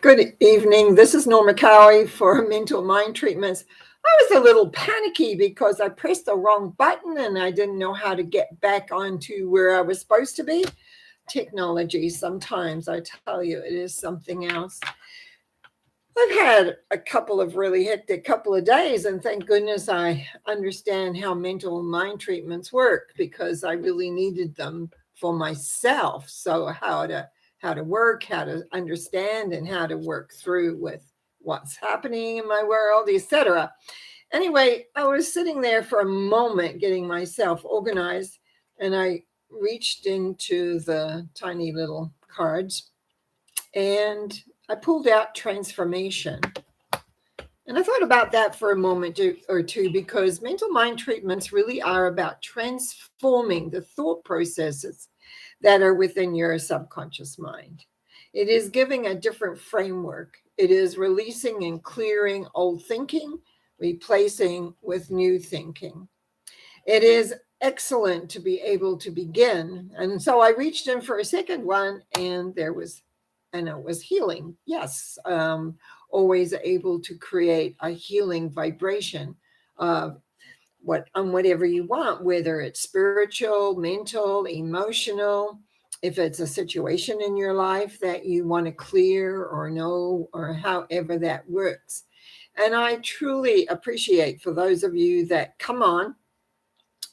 Good evening. This is Norma Cowie for Mental Mind Treatments. I was a little panicky because I pressed the wrong button and I didn't know how to get back onto where I was supposed to be. Technology, sometimes I tell you, it is something else. I've had a couple of really hectic couple of days, and thank goodness I understand how mental mind treatments work because I really needed them for myself. So how to work, how to understand, and how to work through with what's happening in my world, etc. Anyway, I was sitting there for a moment getting myself organized, and I reached into the tiny little cards and I pulled out transformation. And I thought about that for a moment or two because mental mind treatments really are about transforming the thought processes that are within your subconscious mind. It is giving a different framework. It is releasing and clearing old thinking, replacing with new thinking. It is excellent to be able to begin. And so I reached in for a second one, and it was healing. Yes, always able to create a healing vibration of whatever you want, whether it's spiritual, mental, emotional, if it's a situation in your life that you want to clear or know, or however that works. And I truly appreciate for those of you that come on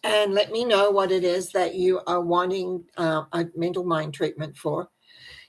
and let me know what it is that you are wanting a mental mind treatment for.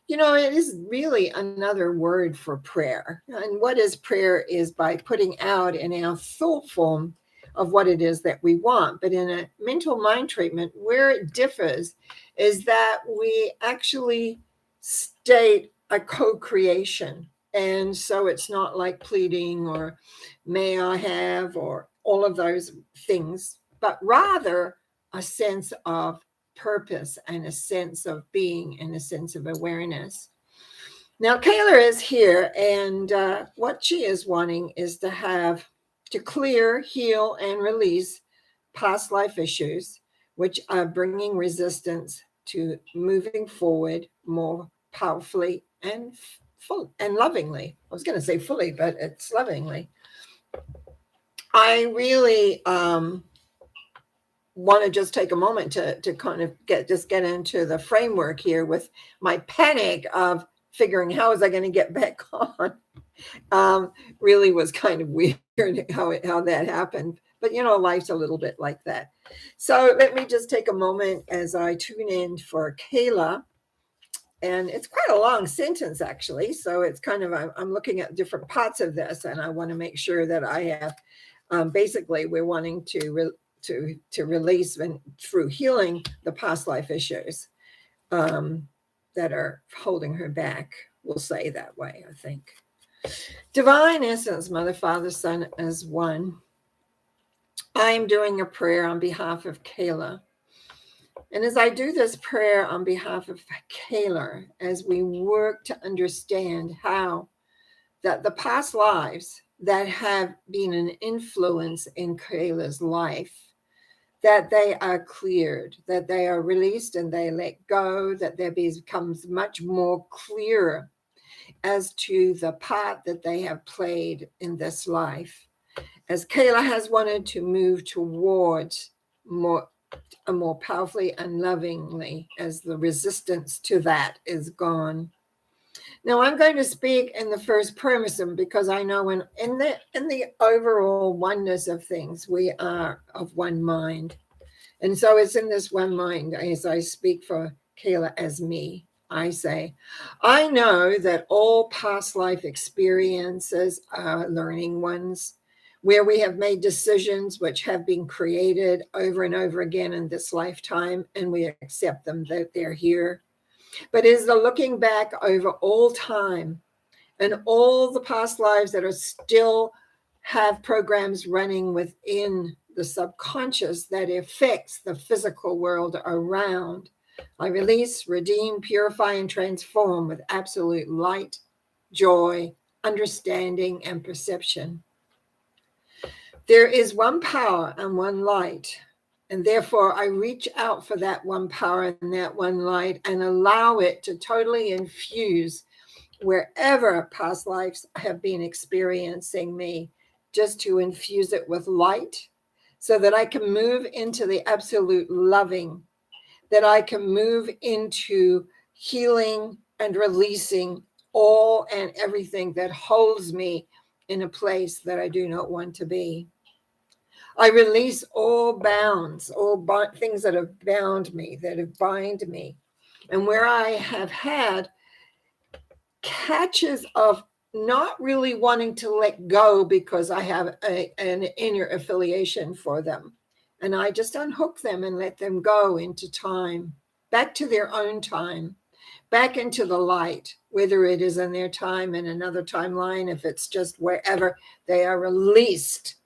You know, it is really another word for prayer. And what is prayer is by putting out in our thought form of what it is that we want. But in a mental mind treatment, where it differs is that we actually state a co-creation. And so it's not like pleading or may I have or all of those things, but rather a sense of purpose and a sense of being and a sense of awareness. Now, Kayla is here, and what she is wanting is to clear, heal, and release past life issues, which are bringing resistance to moving forward more powerfully and full and lovingly. I was going to say fully, but it's lovingly. I really want to just take a moment to kind of get into the framework here with my panic of figuring how is I going to get back on. Really was kind of weird how that happened. But, you know, life's a little bit like that. So let me just take a moment as I tune in for Kayla. And it's quite a long sentence, actually. So it's kind of, I'm looking at different parts of this, and I want to make sure that I have, basically, we're wanting to release and through healing the past life issues that are holding her back. We'll say that way, I think. Divine Essence, Mother, Father, Son as one. I'm doing a prayer on behalf of Kayla. And as I do this prayer on behalf of Kayla, as we work to understand how that the past lives that have been an influence in Kayla's life, that they are cleared, that they are released and they let go, that there becomes much more clearer as to the part that they have played in this life. As Kayla has wanted to move towards more powerfully and lovingly, as the resistance to that is gone. Now I'm going to speak in the first person because I know in the overall oneness of things, we are of one mind. And so it's in this one mind as I speak for Kayla as me. I say, I know that all past life experiences are learning ones where we have made decisions which have been created over and over again in this lifetime, and we accept them that they're here. But is the looking back over all time and all the past lives that are still have programs running within the subconscious that affects the physical world around. I release, redeem, purify, and transform with absolute light, joy, understanding, and perception. There is one power and one light, and therefore I reach out for that one power and that one light and allow it to totally infuse wherever past lives have been experiencing me, just to infuse it with light so that I can move into the absolute loving, that I can move into healing and releasing all and everything that holds me in a place that I do not want to be. I release all bounds, all things that have bound me, that have bind me. And where I have had catches of not really wanting to let go because I have an inner affiliation for them. And I just unhook them and let them go into time, back to their own time, back into the light, whether it is in their time in another timeline, if it's just wherever they are released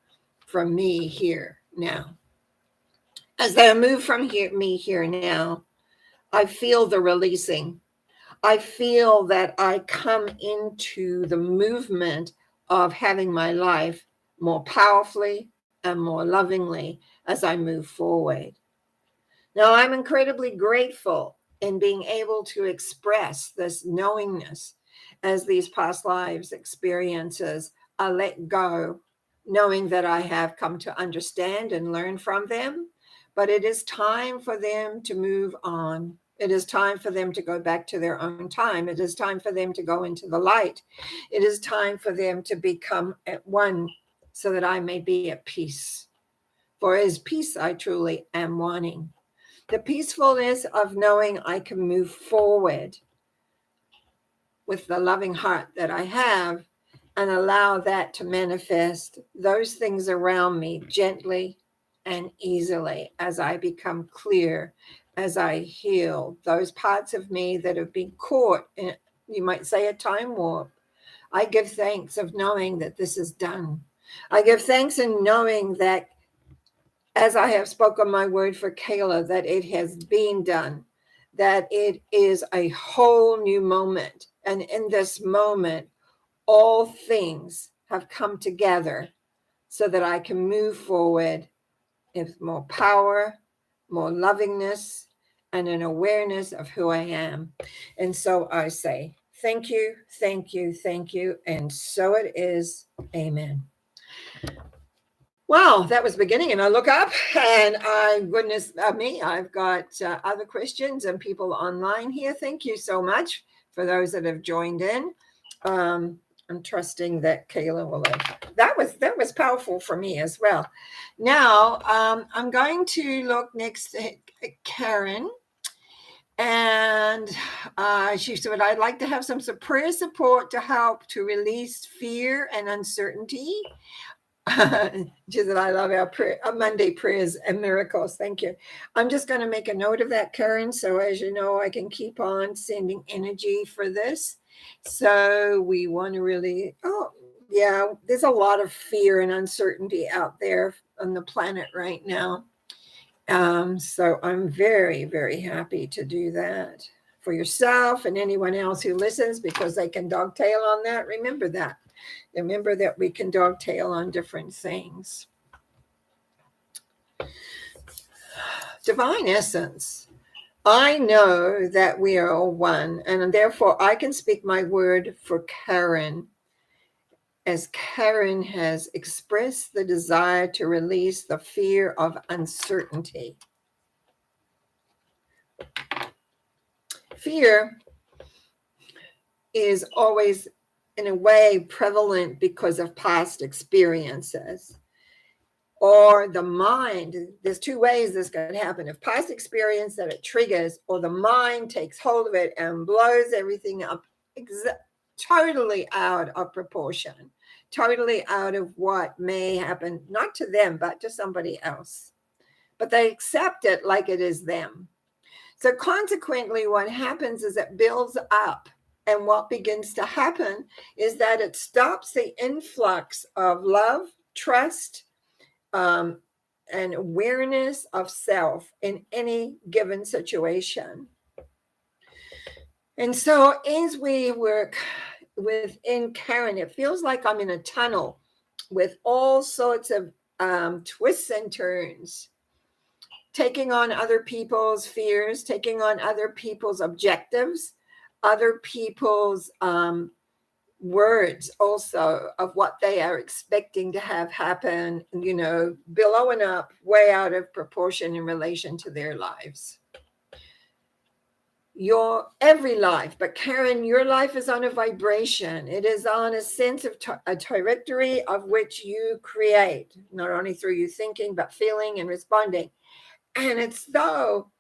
from me here now. As they move from me here now, I feel the releasing. I feel that I come into the movement of having my life more powerfully and more lovingly as I move forward. Now, I'm incredibly grateful in being able to express this knowingness as these past lives experiences are let go, knowing that I have come to understand and learn from them. But it is time for them to move on. It is time for them to go back to their own time. It is time for them to go into the light. It is time for them to become at one so that I may be at peace. For it is peace I truly am wanting. The peacefulness of knowing I can move forward with the loving heart that I have and allow that to manifest those things around me gently and easily as I become clear, as I heal those parts of me that have been caught in, you might say, a time warp. I give thanks of knowing that this is done. I give thanks in knowing that as I have spoken my word for Kayla, that it has been done, that it is a whole new moment. And in this moment, all things have come together so that I can move forward with more power, more lovingness, and an awareness of who I am. And so I say, thank you, thank you, thank you. And so it is. Amen. Wow, that was beginning. And I look up and goodness me, I've got other Christians and people online here. Thank you so much for those that have joined in. I'm trusting that Kayla will have. That was powerful for me as well. Now, I'm going to look next at Karen. And she said, I'd like to have some prayer support to help to release fear and uncertainty. She said, I love our Monday prayers and miracles. Thank you. I'm just going to make a note of that, Karen. So as you know, I can keep on sending energy for this. So we want to really, there's a lot of fear and uncertainty out there on the planet right now. So I'm very, very happy to do that for yourself and anyone else who listens, because they can dogtail on that. Remember that. Remember that we can dogtail on different things. Divine essence. I know that we are all one, and therefore I can speak my word for Karen, as Karen has expressed the desire to release the fear of uncertainty. Fear is always, in a way, prevalent because of past experiences. Or the mind, there's two ways this can happen. If past experience that it triggers, or the mind takes hold of it and blows everything up totally out of proportion, totally out of what may happen, not to them, but to somebody else. But they accept it like it is them. So consequently, what happens is it builds up. And what begins to happen is that it stops the influx of love, trust, and awareness of self in any given situation. And so as we work within Karen, it feels like I'm in a tunnel with all sorts of twists and turns, taking on other people's fears, taking on other people's objectives, other people's words also of what they are expecting to have happen, blowing up way out of proportion in relation to their lives. Your every life, but Karen, your life is on a vibration. It is on a sense of a trajectory of which you create, not only through you thinking, but feeling and responding. And it's though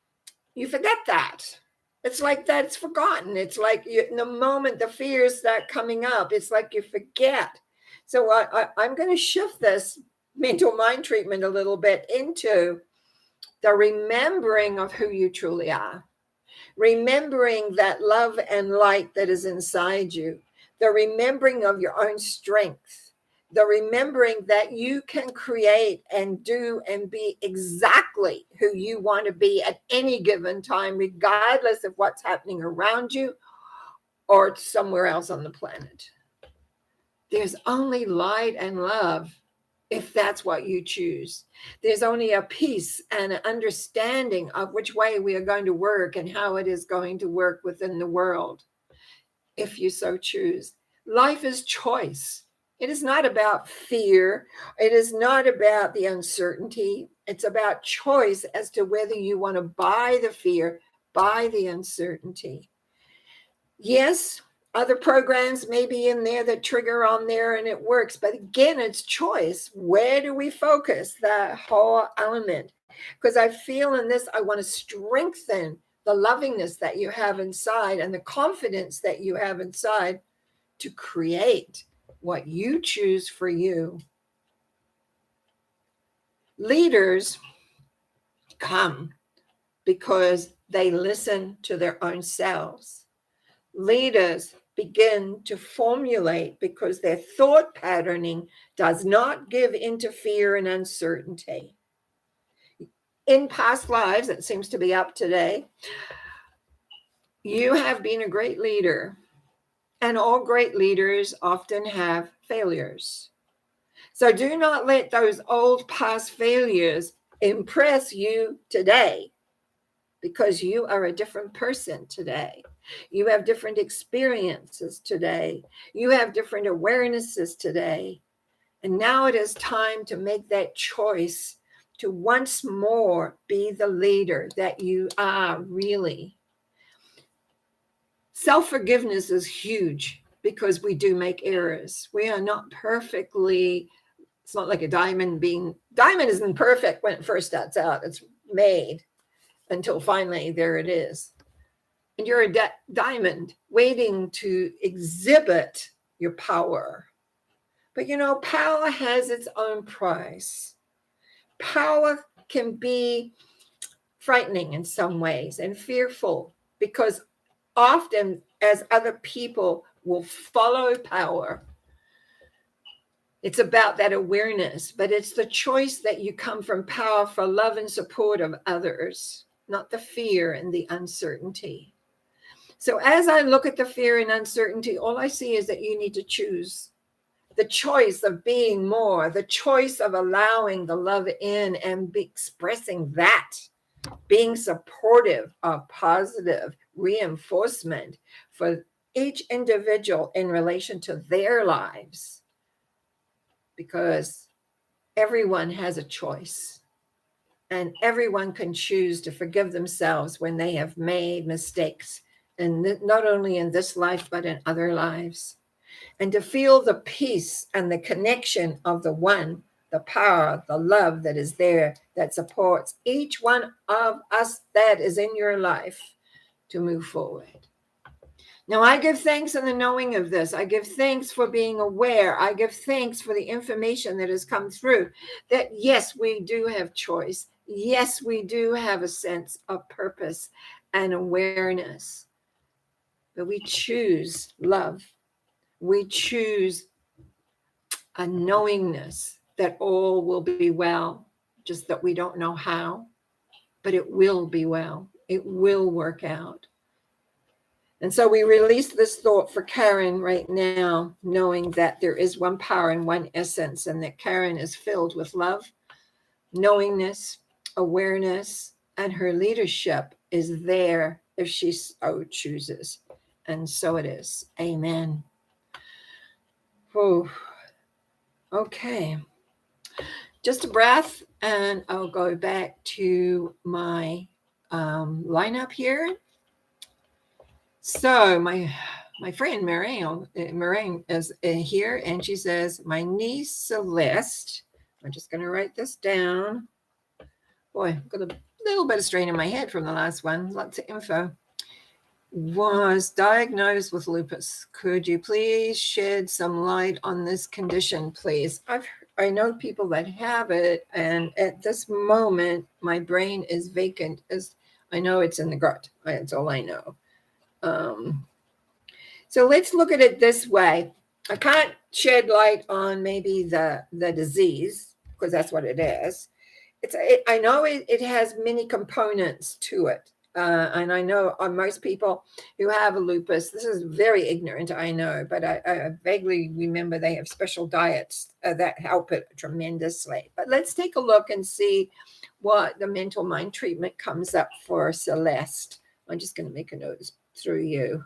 you forget that. It's like that's forgotten. It's like in the moment the fears start coming up, it's like you forget. So I'm going to shift this mental mind treatment a little bit into the remembering of who you truly are. Remembering that love and light that is inside you, the remembering of your own strength, the remembering that you can create and do and be exactly who you want to be at any given time, regardless of what's happening around you or somewhere else on the planet. There's only light and love if that's what you choose. There's only a peace and an understanding of which way we are going to work and how it is going to work within the world, if you so choose. Life is choice. It is not about fear. It is not about the uncertainty. It's about choice as to whether you want to buy the fear, buy the uncertainty. Yes, other programs may be in there that trigger on there and it works. But again, it's choice. Where do we focus that whole element? Because I feel in this, I want to strengthen the lovingness that you have inside and the confidence that you have inside to create what you choose for you. Leaders come because they listen to their own selves. Leaders begin to formulate because their thought patterning does not give into fear and uncertainty. In past lives, it seems to be up today, you have been a great leader, and all great leaders often have failures. So do not let those old past failures impress you today, because you are a different person today. You have different experiences today. You have different awarenesses today. And now it is time to make that choice to once more be the leader that you are really. Self-forgiveness is huge because we do make errors. We are not perfectly, it's not like a diamond isn't perfect when it first starts out. It's made until finally there it is. And you're a diamond waiting to exhibit your power. But power has its own price. Power can be frightening in some ways and fearful, because often as other people will follow power, it's about that awareness, but it's the choice that you come from power for love and support of others, not the fear and the uncertainty. So as I look at the fear and uncertainty, all I see is that you need to choose the choice of being more, the choice of allowing the love in and expressing that, being supportive of positive reinforcement for each individual in relation to their lives, because everyone has a choice. And everyone can choose to forgive themselves when they have made mistakes, and not only in this life, but in other lives. And to feel the peace and the connection of the one, the power, the love that is there, that supports each one of us that is in your life to move forward. Now, I give thanks in the knowing of this. I give thanks for being aware. I give thanks for the information that has come through, that yes, we do have choice. Yes, we do have a sense of purpose and awareness. But we choose love. We choose a knowingness that all will be well, just that we don't know how, but it will be well. It will work out. And so we release this thought for Karen right now, knowing that there is one power and one essence, and that Karen is filled with love, knowingness, awareness, and her leadership is there if she so chooses. And so it is. Amen. Whew. Okay. Just a breath, and I'll go back to my lineup here. So my friend Marianne is here, and she says, my niece Celeste, I'm just going to write this down. Boy, I've got a little bit of strain in my head from the last one. Lots of info. Was diagnosed with lupus. Could you please shed some light on this condition, please? I know people that have it, and at this moment, my brain is vacant. As I know it's in the gut. That's all I know. So let's look at it this way. I can't shed light on maybe the disease, because that's what it is. I know it has many components to it. And I know most people who have a lupus, this is very ignorant, I know, but I vaguely remember they have special diets that help it tremendously. But let's take a look and see what the mental mind treatment comes up for Celeste. I'm just going to make a note through you.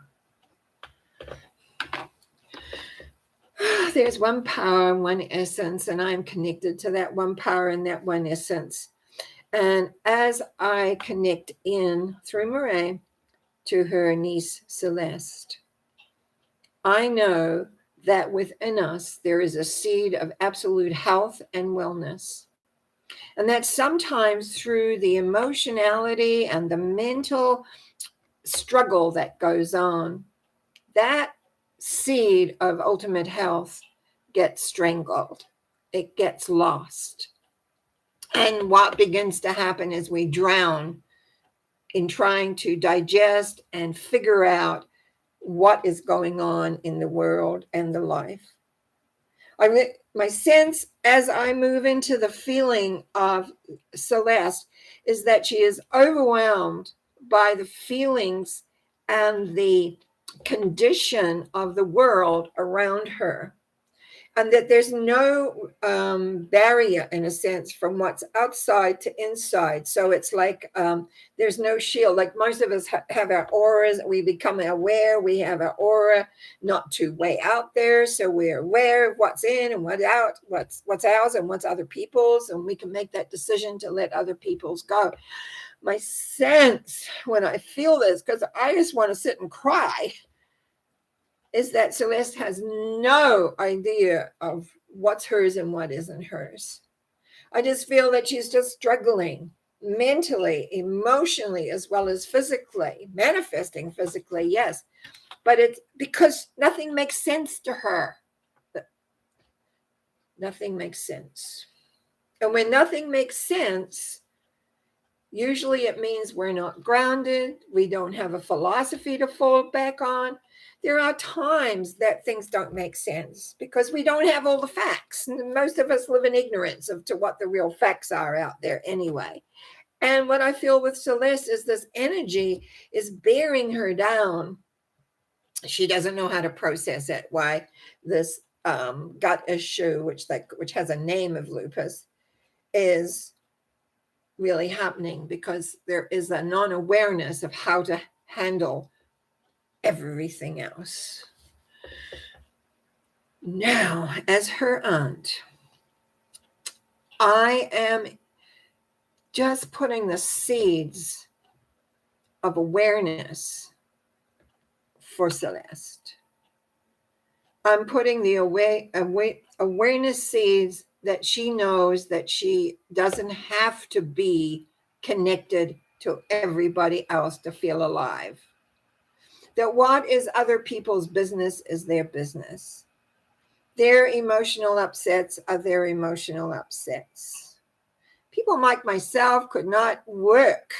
There's one power, one essence, and I'm connected to that one power and that one essence. And as I connect in through Marae to her niece Celeste, I know that within us there is a seed of absolute health and wellness. And that sometimes through the emotionality and the mental struggle that goes on, that seed of ultimate health gets strangled. It gets lost. And what begins to happen is we drown in trying to digest and figure out what is going on in the world and the life. My sense as I move into the feeling of Celeste is that she is overwhelmed by the feelings and the condition of the world around her. And that there's no barrier, in a sense, from what's outside to inside. So it's like there's no shield. Like most of us have our auras. We become aware. We have our aura not too way out there. So we're aware of what's in and what's out, what's ours and what's other people's. And we can make that decision to let other people's go. My sense when I feel this, because I just want to sit and cry, is that Celeste has no idea of what's hers and what isn't hers. I just feel that she's just struggling mentally, emotionally, as well as physically, manifesting physically, yes. But it's because nothing makes sense to her. Nothing makes sense. And when nothing makes sense, usually it means we're not grounded. We don't have a philosophy to fall back on. There are times that things don't make sense because we don't have all the facts. Most of us live in ignorance of to what the real facts are out there anyway. And what I feel with Celeste is this energy is bearing her down. She doesn't know how to process it. Why this gut issue, which has a name of lupus, is really happening because there is a non-awareness of how to handle everything else. Now, as her aunt, I am just putting the seeds of awareness for Celeste. I'm putting the awareness seeds that she knows that she doesn't have to be connected to everybody else to feel alive. That what is other people's business is their business. Their emotional upsets are their emotional upsets. People like myself could not work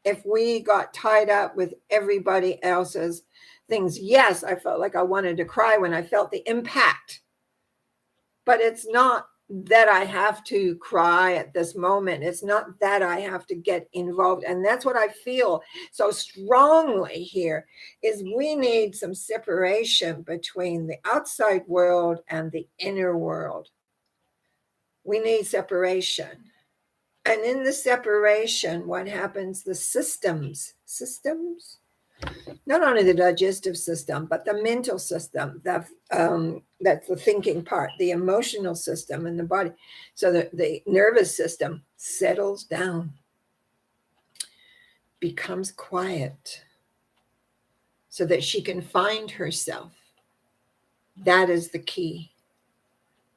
if we got tied up with everybody else's things. Yes, I felt like I wanted to cry when I felt the impact. But it's not that I have to cry at this moment. It's not that I have to get involved. And that's what I feel so strongly here is we need some separation between the outside world and the inner world. We need separation. And in the separation, what happens? The systems not only the digestive system, but the mental system, that's the thinking part, the emotional system in the body. So that the nervous system settles down, becomes quiet, so that she can find herself. That is the key.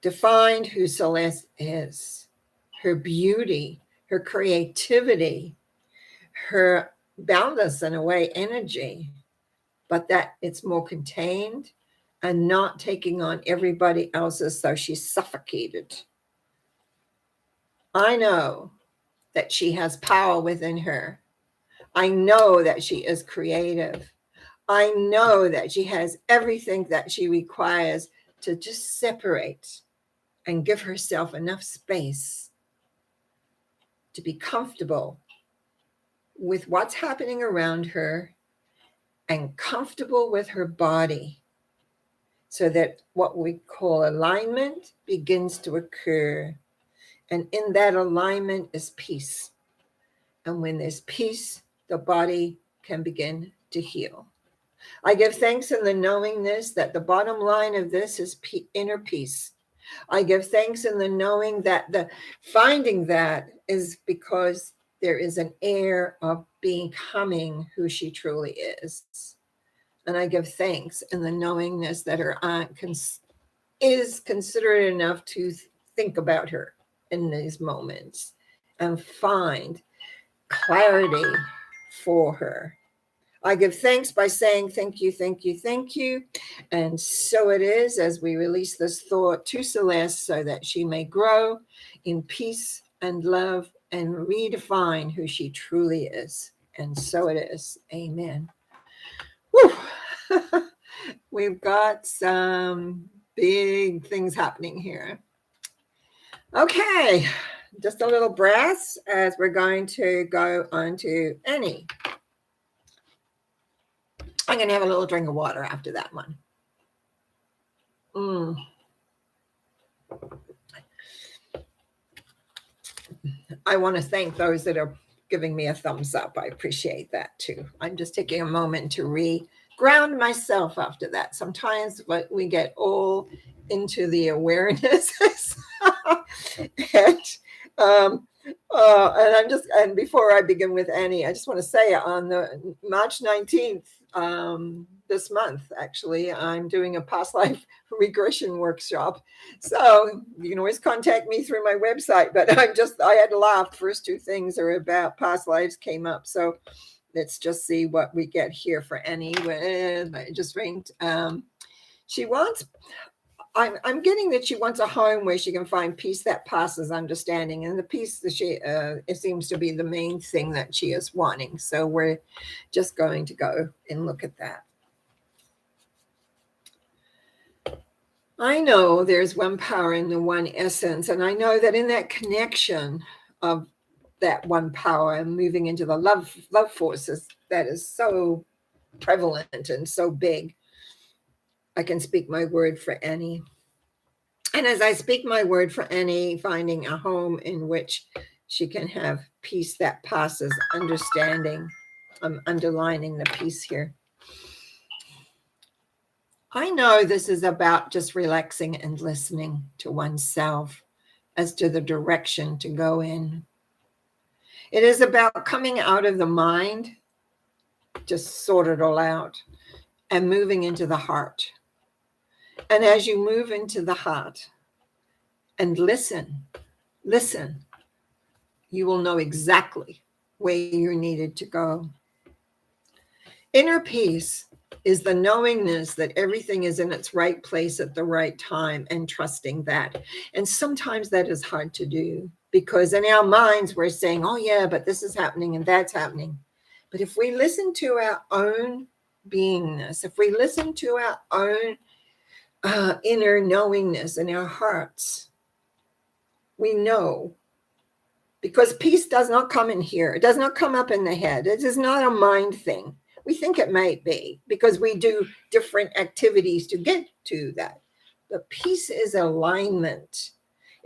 To find who Celeste is, her beauty, her creativity, her boundless, in a way, energy, but that it's more contained and not taking on everybody else's, so she's suffocated. I know that she has power within her. I know that she is creative. I know that she has everything that she requires to just separate and give herself enough space to be comfortable with what's happening around her and comfortable with her body, so that what we call alignment begins to occur. And in that alignment is peace. And when there's peace, the body can begin to heal. I give thanks in the knowingness that the bottom line of this is inner peace. I give thanks in the knowing that the finding that is because there is an air of becoming who she truly is. And I give thanks in the knowingness that her aunt is considerate enough to think about her in these moments and find clarity for her. I give thanks by saying thank you, thank you, thank you. And so it is, as we release this thought to Celeste, so that she may grow in peace and love and redefine who she truly is. And so it is. Amen. Whew. We've got some big things happening here. Okay, just a little breath as we're going to go on to Annie. I'm going to have a little drink of water after that one. I want to thank those that are giving me a thumbs up. I appreciate that too. I'm just taking a moment to ground myself after that. Sometimes we get all into the awareness. And before I begin with Annie, I just want to say on the March 19th, this month, actually, I'm doing a past life regression workshop. So you can always contact me through my website, but I had to laugh. The first two things are about past lives came up. So let's just see what we get here for Annie. I just ranked. I'm getting that she wants a home where she can find peace that passes understanding, and the peace that it seems to be the main thing that she is wanting. So we're just going to go and look at that. I know there's one power in the one essence, and I know that in that connection of that one power and moving into the love forces that is so prevalent and so big, I can speak my word for Annie. And as I speak my word for Annie, finding a home in which she can have peace that passes understanding, I'm underlining the peace here. I know this is about just relaxing and listening to oneself as to the direction to go in. It is about coming out of the mind, just sort it all out, and moving into the heart. And as you move into the heart and listen, you will know exactly where you're needed to go. Inner peace is the knowingness that everything is in its right place at the right time and trusting that. And sometimes that is hard to do because in our minds we're saying, oh yeah, but this is happening and that's happening. But if we listen to our own beingness, if we listen to our own inner knowingness in our hearts, we know, because peace does not come in here. It does not come up in the head. It is not a mind thing. We think it might be because we do different activities to get to that. But peace is alignment.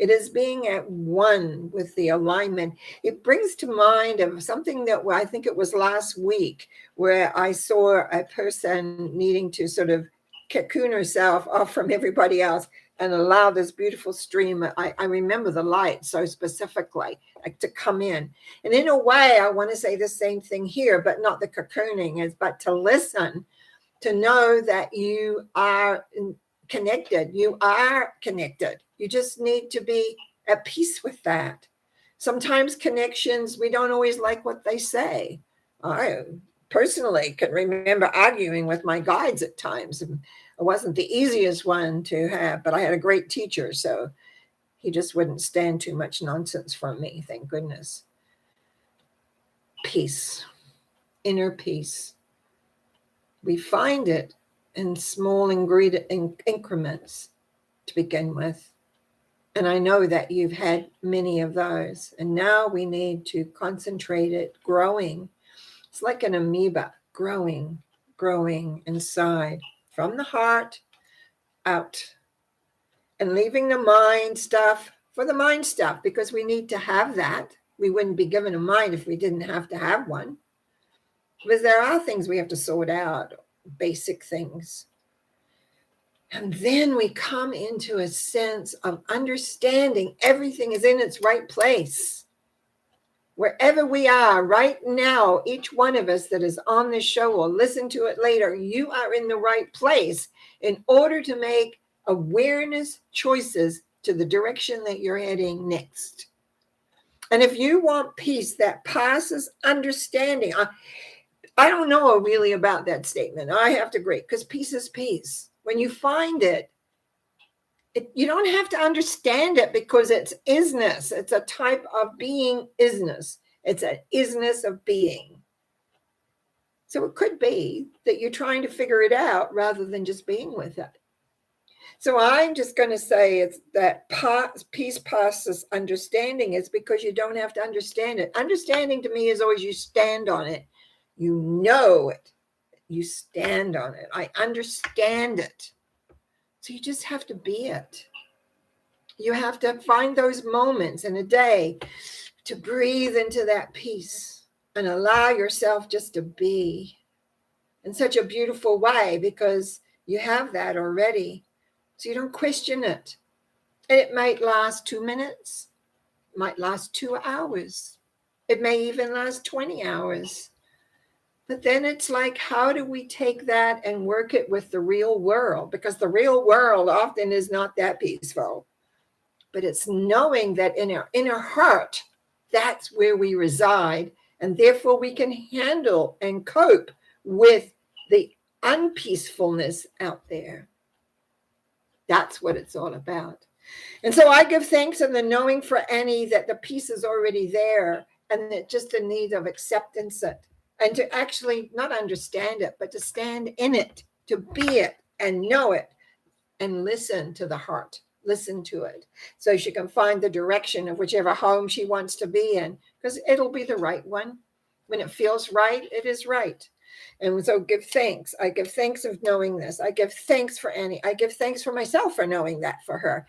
It is being at one with the alignment. It brings to mind of something that I think it was last week where I saw a person needing to sort of cocoon herself off from everybody else and allow this beautiful stream. I remember the light so specifically, like to come in. And in a way, I want to say the same thing here, but not the cocooning, but to listen, to know that you are connected. You are connected. You just need to be at peace with that. Sometimes connections, we don't always like what they say. I personally can remember arguing with my guides at times. It wasn't the easiest one to have, but I had a great teacher, so he just wouldn't stand too much nonsense from me, thank goodness. Peace, inner peace. We find it in small increments to begin with. And I know that you've had many of those. And now we need to concentrate it growing. It's like an amoeba growing inside from the heart out, and leaving the mind stuff for the mind stuff, because we need to have that. We wouldn't be given a mind if we didn't have to have one. Because there are things we have to sort out, basic things. And then we come into a sense of understanding everything is in its right place. Wherever we are right now, each one of us that is on this show or listen to it later, you are in the right place in order to make awareness choices to the direction that you're heading next. And if you want peace that passes understanding, I don't know really about that statement. I have to agree, because peace is peace. When you find it, you don't have to understand it, because it's isness. It's a type of being isness. It's an isness of being. So it could be that you're trying to figure it out rather than just being with it. So I'm just going to say it's that peace passes understanding is because you don't have to understand it. Understanding to me is always you stand on it. You know it. You stand on it. I understand it. So you just have to be it. You have to find those moments in a day to breathe into that peace and allow yourself just to be in such a beautiful way, because you have that already. So you don't question it. And it might last 2 minutes, it might last 2 hours. It may even last 20 hours. But then it's like, how do we take that and work it with the real world? Because the real world often is not that peaceful. But it's knowing that in our inner heart, that's where we reside. And therefore we can handle and cope with the unpeacefulness out there. That's what it's all about. And so I give thanks in the knowing for Annie that the peace is already there, and that just the need of acceptance it. And to actually not understand it, but to stand in it, to be it and know it, and listen to the heart, listen to it. So she can find the direction of whichever home she wants to be in, because it'll be the right one. When it feels right, it is right. And so give thanks. I give thanks of knowing this. I give thanks for Annie. I give thanks for myself for knowing that for her.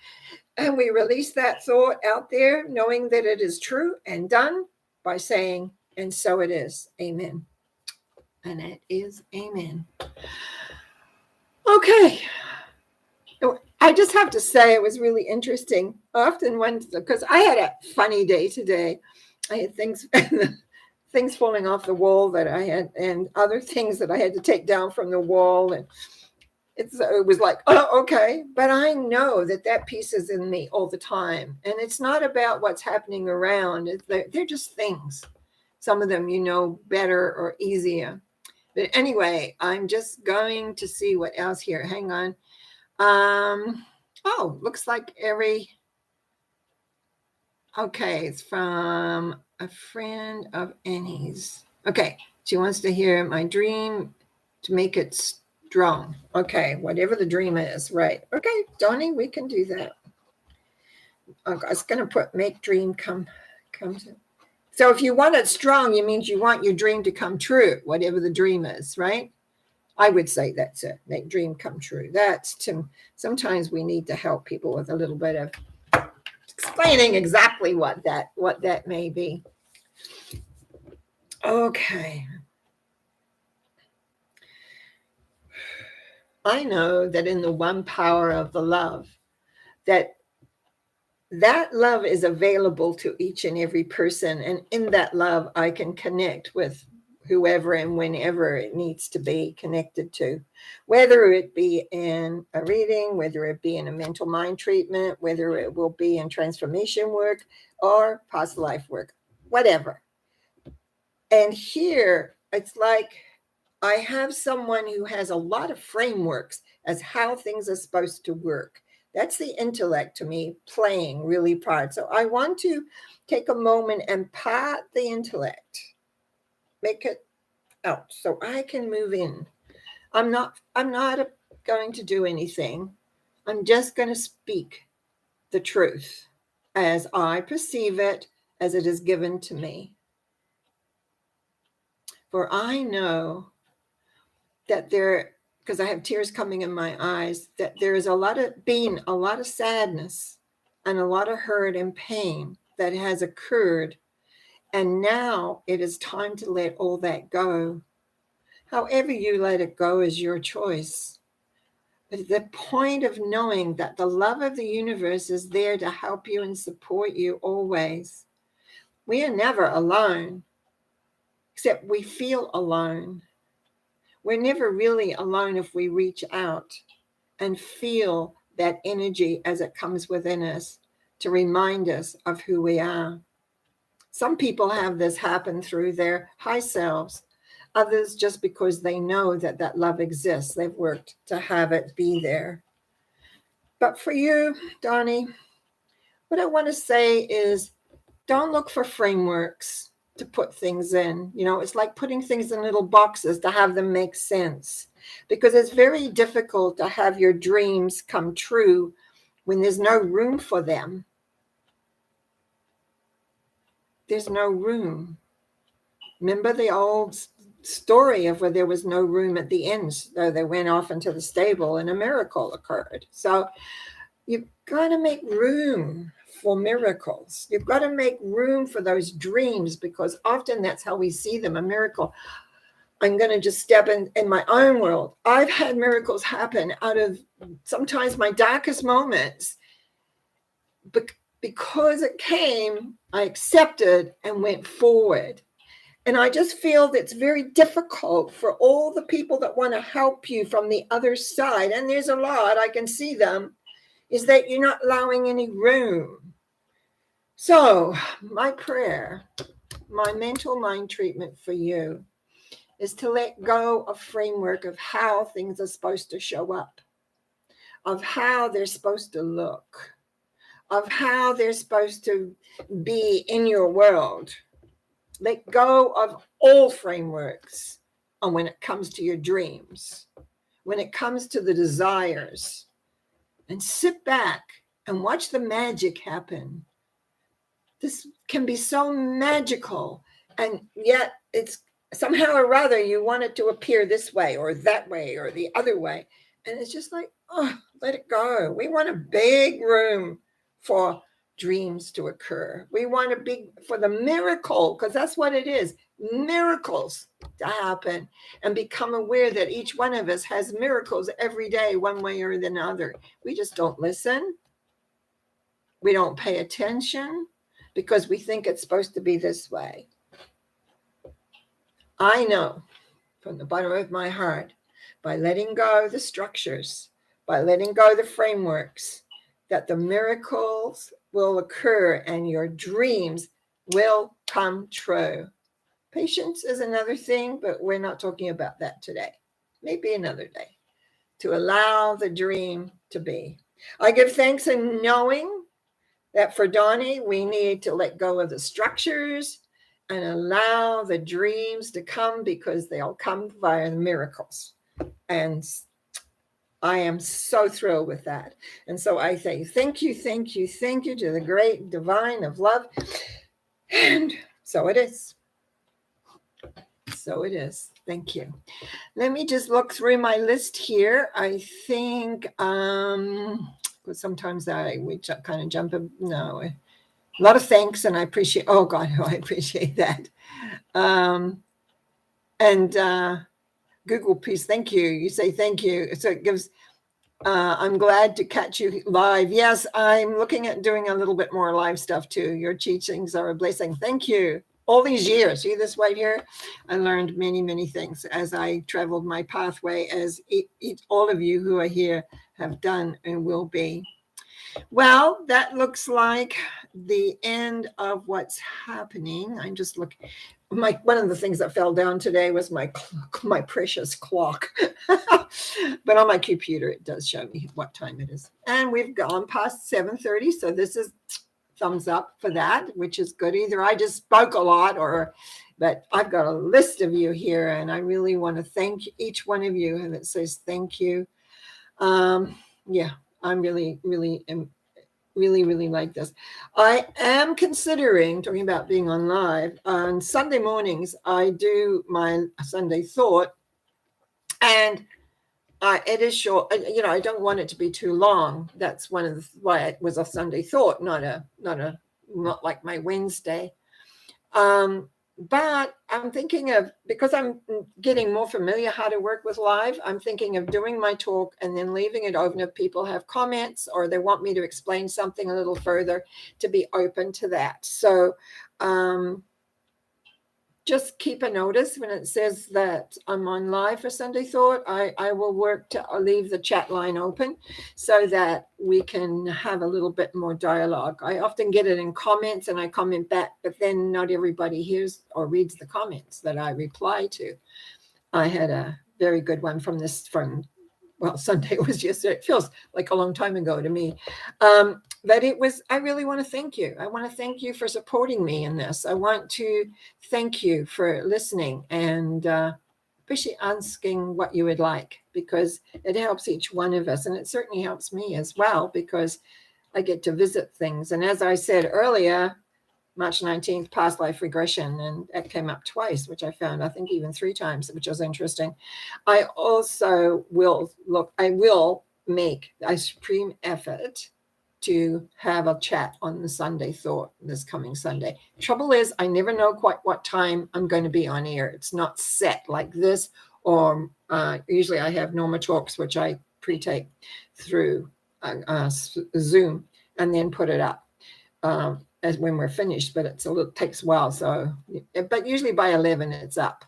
And we release that thought out there, knowing that it is true and done by saying, and so it is. Amen. And it is amen. Okay. I just have to say it was really interesting. Often because I had a funny day today. I had things falling off the wall that I had, and other things that I had to take down from the wall. And it was like, oh, okay. But I know that piece is in me all the time. And it's not about what's happening around. They're just things. Some of them, better or easier. But anyway, I'm just going to see what else here. Hang on. Looks like okay, it's from a friend of Annie's. Okay, she wants to hear my dream to make it strong. Okay, whatever the dream is, right. Okay, Donnie, we can do that. Okay, I was going to put make dream come to. So if you want it strong, it means you want your dream to come true, whatever the dream is, right? I would say that's it. Make dream come true. Sometimes we need to help people with a little bit of explaining exactly what that may be. Okay. I know that in the one power of the love, that love is available to each and every person. And in that love, I can connect with whoever and whenever it needs to be connected to, whether it be in a reading, whether it be in a mental mind treatment, whether it will be in transformation work or past life work, whatever. And here it's like I have someone who has a lot of frameworks as how things are supposed to work. That's the intellect to me playing really part. So I want to take a moment and pat the intellect, make it out so I can move in. I'm not going to do anything. I'm just going to speak the truth as I perceive it, as it is given to me. For I know that because I have tears coming in my eyes, that there is a lot of sadness and a lot of hurt and pain that has occurred. And now it is time to let all that go. However you let it go is your choice. But the point of knowing that the love of the universe is there to help you and support you always. We are never alone, except we feel alone. We're never really alone if we reach out and feel that energy as it comes within us to remind us of who we are. Some people have this happen through their high selves, others just because they know that that love exists. They've worked to have it be there. But for you, Donnie, what I want to say is don't look for frameworks to put things in. You know, it's like putting things in little boxes to have them make sense, because it's very difficult to have your dreams come true when there's no room for them. There's no room. Remember the old story of where there was no room at the end, so they went off into the stable and a miracle occurred. So you've got to make room for miracles. You've got to make room for those dreams, because often that's how we see them, a miracle. I'm going to just step in my own world. I've had miracles happen out of sometimes my darkest moments. Because it came, I accepted and went forward. And I just feel that it's very difficult for all the people that want to help you from the other side, and there's a lot, I can see them, is that you're not allowing any room. So my prayer, my mental mind treatment for you is to let go of framework of how things are supposed to show up, of how they're supposed to look, of how they're supposed to be in your world. Let go of all frameworks on when it comes to your dreams, when it comes to the desires, and sit back and watch the magic happen. This can be so magical, and yet it's somehow or other you want it to appear this way or that way or the other way. And it's just like, oh, let it go. We want a big room for dreams to occur. We want a big for the miracle, because that's what it is, miracles to happen, and become aware that each one of us has miracles every day, one way or another. We just don't listen. We don't pay attention because we think it's supposed to be this way. I know from the bottom of my heart, by letting go the structures, by letting go the frameworks, that the miracles will occur and your dreams will come true. Patience is another thing, but we're not talking about that today. Maybe another day. To allow the dream to be. I give thanks in knowing that for Donnie, we need to let go of the structures and allow the dreams to come, because they'll come via the miracles. And I am so thrilled with that. And so I say thank you, thank you, thank you to the great divine of love. And so it is. So it is. Thank you. Let me just look through my list here. I think, because sometimes we kind of jump. No, A lot of thanks, and I appreciate. Oh God, I appreciate that. And Google, please, thank you. You say thank you, so it gives. I'm glad to catch you live. Yes, I'm looking at doing a little bit more live stuff too. Your teachings are a blessing. Thank you. All these years, see this right here? I learned many, many things as I traveled my pathway, as all of you who are here have done and will be. Well, that looks like the end of what's happening. I'm just looking. One of the things that fell down today was my precious clock. But on my computer, it does show me what time it is. And we've gone past 7:30, so this is thumbs up for that, which is good. Either I just spoke a lot, but I've got a list of you here, and I really want to thank each one of you. And it says thank you. Yeah, I'm really like this. I am considering talking about being on live on Sunday mornings. I do my Sunday thought, and it is short. I don't want it to be too long. That's one of why it was a Sunday thought, not like my Wednesday. But I'm thinking of, because I'm getting more familiar how to work with live, I'm thinking of doing my talk and then leaving it open if people have comments or they want me to explain something a little further, to be open to that. So just keep a notice when it says that I'm on live for Sunday Thought. I will work to leave the chat line open so that we can have a little bit more dialogue. I often get it in comments and I comment back, but then not everybody hears or reads the comments that I reply to. I had a very good one from Sunday was yesterday. It feels like a long time ago to me. But I really want to thank you. I want to thank you for supporting me in this. I want to thank you for listening and appreciate asking what you would like, because it helps each one of us. And it certainly helps me as well, because I get to visit things. And as I said earlier, March 19th, past life regression, and that came up twice, which I found, I think even 3 times, which was interesting. I also will make a supreme effort to have a chat on the Sunday Thought this coming Sunday. Trouble is, I never know quite what time I'm going to be on air. It's not set like this, or usually I have Norma talks, which I pre-tape through Zoom and then put it up as when we're finished, but takes a while. So, but usually by 11 it's up.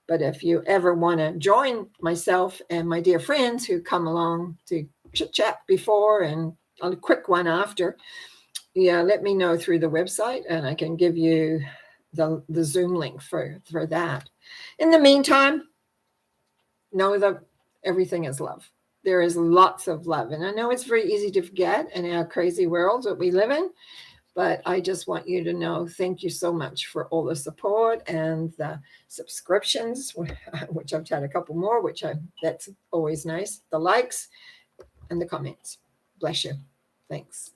But if you ever want to join myself and my dear friends who come along to chit chat before and a quick one after, let me know through the website and I can give you the Zoom link for that. In the meantime, know that everything is love. There is lots of love. And I know it's very easy to forget in our crazy world that we live in. But I just want you to know, thank you so much for all the support and the subscriptions, which I've had a couple more, that's always nice. The likes and the comments. Bless you. Thanks.